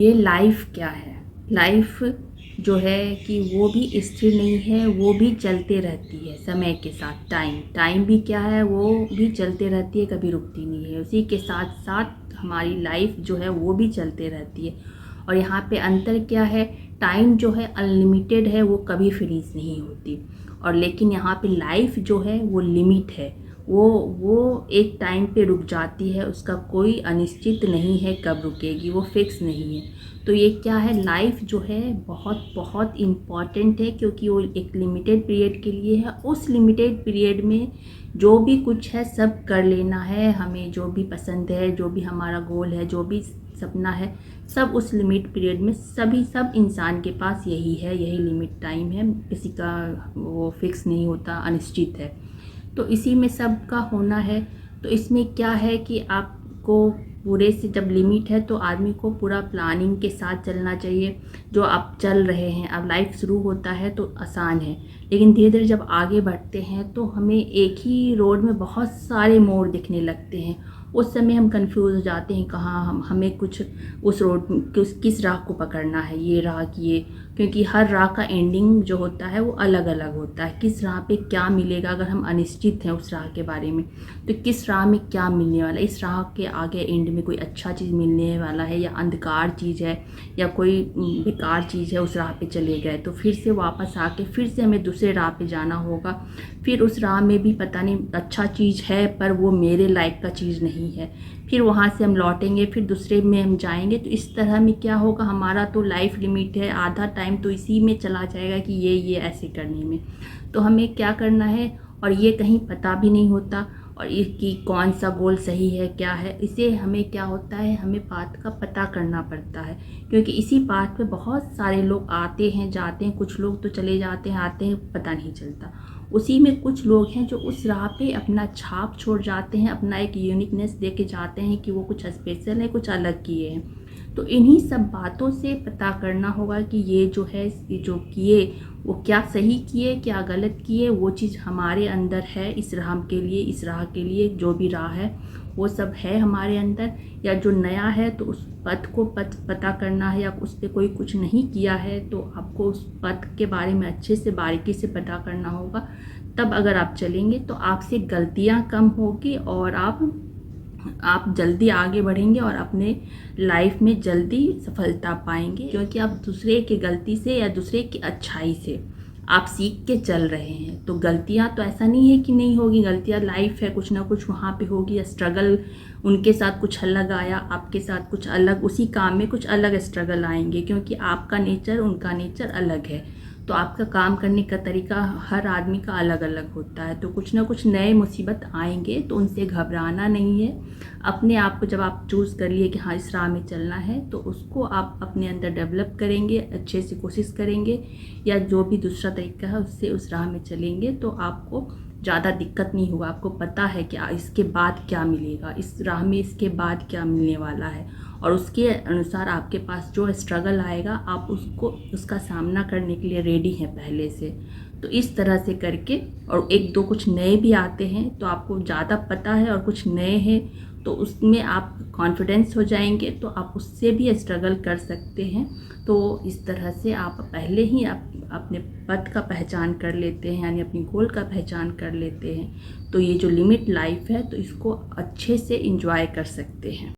ये लाइफ क्या है? लाइफ जो है कि वो भी स्थिर नहीं है, वो भी चलते रहती है समय के साथ। टाइम भी क्या है, वो भी चलते रहती है, कभी रुकती नहीं है। उसी के साथ साथ हमारी लाइफ जो है वो भी चलते रहती है। और यहाँ पे अंतर क्या है, टाइम जो है अनलिमिटेड है, वो कभी फिनिश नहीं होती। और लेकिन यहाँ पे लाइफ जो है वो लिमिट है, वो एक टाइम पे रुक जाती है, उसका कोई अनिश्चित नहीं है कब रुकेगी, वो फिक्स नहीं है। तो ये क्या है, लाइफ जो है बहुत बहुत इम्पॉर्टेंट है, क्योंकि वो एक लिमिटेड पीरियड के लिए है। उस लिमिटेड पीरियड में जो भी कुछ है सब कर लेना है हमें, जो भी पसंद है, जो भी हमारा गोल है, जो भी सपना है, सब उस लिमिट पीरियड में सब इंसान के पास यही है, यही लिमिट टाइम है। किसी का वो फिक्स नहीं होता, अनिश्चित है। तो इसी में सब का होना है। तो इसमें क्या है कि आपको पूरे से, जब लिमिट है तो आदमी को पूरा प्लानिंग के साथ चलना चाहिए। जो आप चल रहे हैं, अब लाइफ शुरू होता है तो आसान है, लेकिन धीरे धीरे जब आगे बढ़ते हैं तो हमें एक ही रोड में बहुत सारे मोड़ दिखने लगते हैं। उस समय हम कंफ्यूज हो जाते हैं, कहाँ हमें कुछ उस रोड किस राह को पकड़ना है, ये राह की ये, क्योंकि हर राह का एंडिंग जो होता है वो अलग अलग होता है। किस राह पे क्या मिलेगा, अगर हम अनिश्चित हैं उस राह के बारे में, तो किस राह में क्या मिलने वाला है, इस राह के आगे एंड में कोई अच्छा चीज़ मिलने वाला है या अंधकार चीज़ है या कोई बेकार चीज़ है। उस राह पे चले गए तो फिर से वापस आके फिर से हमें दूसरे राह पे जाना होगा। फिर उस राह में भी पता नहीं अच्छा चीज़ है पर वो मेरे लायक का चीज़ नहीं है, फिर वहाँ से हम लौटेंगे, फिर दूसरे में हम जाएंगे। तो इस तरह में क्या होगा, हमारा तो लाइफ लिमिट है, आधा टाइम तो इसी में चला जाएगा कि ये ऐसे करने में। तो हमें क्या करना है, और ये कहीं पता भी नहीं होता, और कि कौन सा गोल सही है क्या है, इसे हमें क्या होता है, हमें पाथ का पता करना पड़ता है। क्योंकि इसी पाथ पे बहुत सारे लोग आते हैं जाते हैं, कुछ लोग तो चले जाते हैं आते हैं पता नहीं चलता। उसी में कुछ लोग हैं जो उस राह पे अपना छाप छोड़ जाते हैं, अपना एक यूनिकनेस दे के जाते हैं कि वो कुछ स्पेशल है, कुछ अलग किए हैं। तो इन्हीं सब बातों से पता करना होगा कि ये जो है, ये जो किए वो क्या सही किए क्या गलत किए, वो चीज़ हमारे अंदर है इस राह के लिए, इस राह के लिए जो भी राह है वो सब है हमारे अंदर। या जो नया है तो उस पथ को पता करना है, या उस पर कोई कुछ नहीं किया है तो आपको उस पथ के बारे में अच्छे से बारीकी से पता करना होगा। तब अगर आप चलेंगे तो आपसे गलतियां कम होगी और आप जल्दी आगे बढ़ेंगे और अपने लाइफ में जल्दी सफलता पाएंगे। क्योंकि आप दूसरे की गलती से या दूसरे की अच्छाई से आप सीख के चल रहे हैं। तो गलतियां तो ऐसा नहीं है कि नहीं होगी, गलतियां लाइफ है, कुछ ना कुछ वहाँ पे होगी। या स्ट्रगल, उनके साथ कुछ अलग आया, आपके साथ कुछ अलग, उसी काम में कुछ अलग स्ट्रगल आएंगे, क्योंकि आपका नेचर उनका नेचर अलग है। तो आपका काम करने का तरीका हर आदमी का अलग अलग होता है। तो कुछ ना कुछ नए मुसीबत आएंगे, तो उनसे घबराना नहीं है। अपने आप को जब आप चूज़ कर लिए कि हाँ इस राह में चलना है, तो उसको आप अपने अंदर डेवलप करेंगे, अच्छे से कोशिश करेंगे, या जो भी दूसरा तरीका है उससे उस राह में चलेंगे, तो आपको ज़्यादा दिक्कत नहीं होगा। आपको पता है कि इसके बाद क्या मिलेगा, इस राह में इसके बाद क्या मिलने वाला है, और उसके अनुसार आपके पास जो स्ट्रगल आएगा आप उसका सामना करने के लिए रेडी हैं पहले से। तो इस तरह से करके, और एक दो कुछ नए भी आते हैं तो आपको ज़्यादा पता है, और कुछ नए हैं तो उसमें आप कॉन्फिडेंस हो जाएंगे, तो आप उससे भी स्ट्रगल कर सकते हैं। तो इस तरह से आप पहले ही अपने पथ का पहचान कर लेते हैं, यानी अपनी गोल का पहचान कर लेते हैं। तो ये जो लिमिट लाइफ है तो इसको अच्छे से एंजॉय कर सकते हैं।